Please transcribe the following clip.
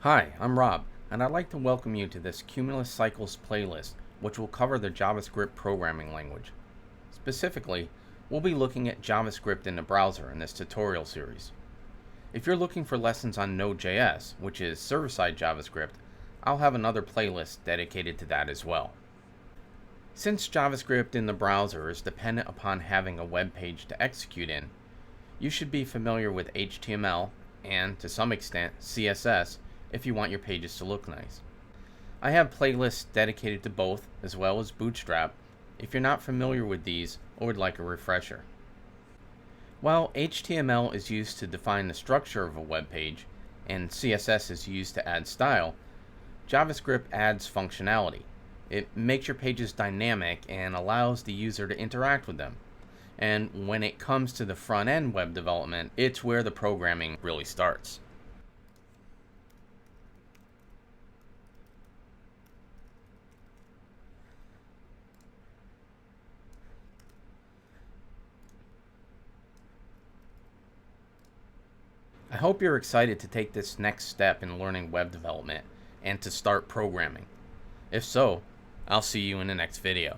Hi, I'm Rob, and I'd like to welcome you to this Cumulus Cycles playlist, which will cover the JavaScript programming language. Specifically, we'll be looking at JavaScript in the browser in this tutorial series. If you're looking for lessons on Node.js, which is server-side JavaScript, I'll have another playlist dedicated to that as well. Since JavaScript in the browser is dependent upon having a web page to execute in, you should be familiar with HTML and, to some extent, CSS if you want your pages to look nice. I have playlists dedicated to both, as well as Bootstrap, if you're not familiar with these or would like a refresher. While HTML is used to define the structure of a web page, and CSS is used to add style, JavaScript adds functionality. It makes your pages dynamic and allows the user to interact with them. And when it comes to the front-end web development, it's where the programming really starts. I hope you're excited to take this next step in learning web development and to start programming. If so, I'll see you in the next video.